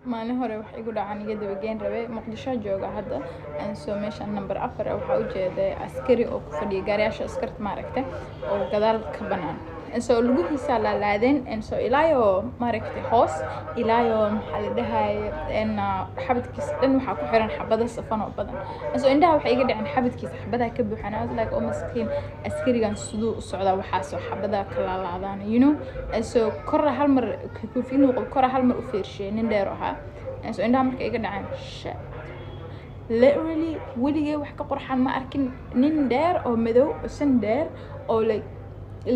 maalin hore wax igu dhacaan iga daba geen rabay muqdisho jooga hadda aan soo meeshan number 4 waxa u jeeday askari oo ku fadhiya gaariyaasha askarta maaragtay oo gadaal ka banaan soo lugihiisa la laadeen soo ilaayo maaragtay hoos ilaayo maxaa la dhahay xabadkiisa dhan waxa ku xiran xabada safan oo badan soo indhaha waxa iga dhaceen xabadkiisa xabada ka buuxana like oo maskiin askarigan sidoo u socda waxa soo xabada kala laadaan soo kor hal mar ku fiino kor hal mar u fiirshay nin dheer aha soo indhaha marka iga dhaceen literally weligay wax ka qorxan ma arkin nin dheer oo madow oo san dheer oo like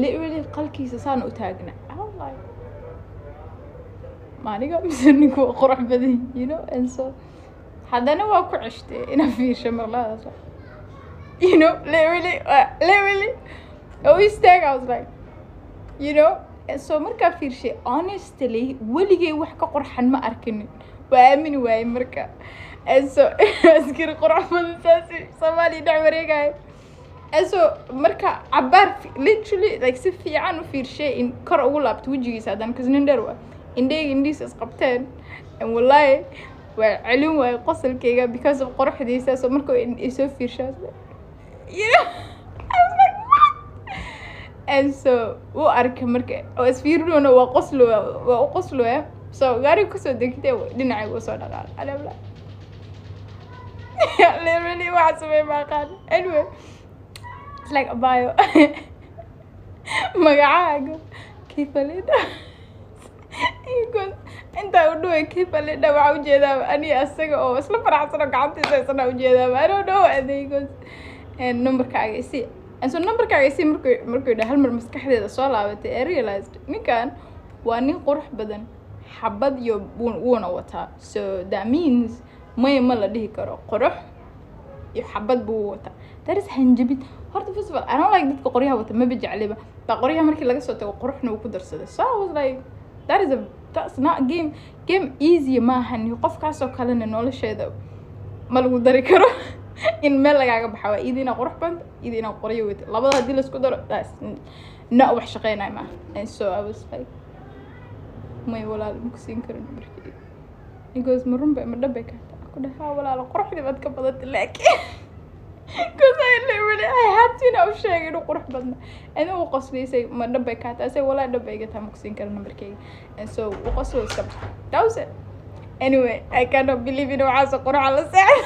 literally qalkiisa saan u taagna wallahi maaniga misanigu qurux badan and so hadana waa ku cishte ina fiirsho marlaada literally oh istag I was like so marka fiirshay honestly weligay wax ka qorxan ma arkin waa aamin waay marka so askari qurux badan saasi Soomaali dhac wareegay so marka cabar literally like si fiican u fiirshay in kor ugu laabto wajigiisa hadan kasnin dheer waa indhiis isqabteen wallahi waa cilin way qosolkayga because of quruxdiisa so marka isoo fiirshay I was like what and so oo arka marka oo isfiirno waa qoslo so gaari ku soo degtay dhinacayga soo dhaqaal alabla literally what's my god anyway it's like a bio magacaaga kifalida inta u dhaw kifalida waxa u jeedaa ani asaga oo isla faraxsan gacantiisa isna u jeedaa I don't know adeegos numberkaaga si so numberkaaga si markuu hal mar maskaxdeeda soo laabatay I realized ninkan waa nin qurux badan xabad iyo buuna wataa so that means ma la dhihi karo qurux iyo xabad buu wataa that is hanjabid horta first of all I don't like dadka qoryaha wata ma bajecliba ba qoryaha markii laga soo tago quruxna uu ku darsaday so I was like that's not game easy ma ahan qofkaas oo kale nolosheeda ma lagu dari karo in meel lagaaga baxaa idina qurux badan idina qoryo wata labada hadii la isku daro na wax shaqeynay ma and so I was like may walaal ma ku siin karin markii because marunba ma dhabe ka ku dhahaa walaal quruxdii bad ka badatay laakiin because I had to know sheeg inuu qurux badna inuu qosleysay ma dhabe ka taasay walaal dhabe ga taa ma ku siin karin markii and so qoslo iska that was it anyway I cannot believe it waxa qurux la saacay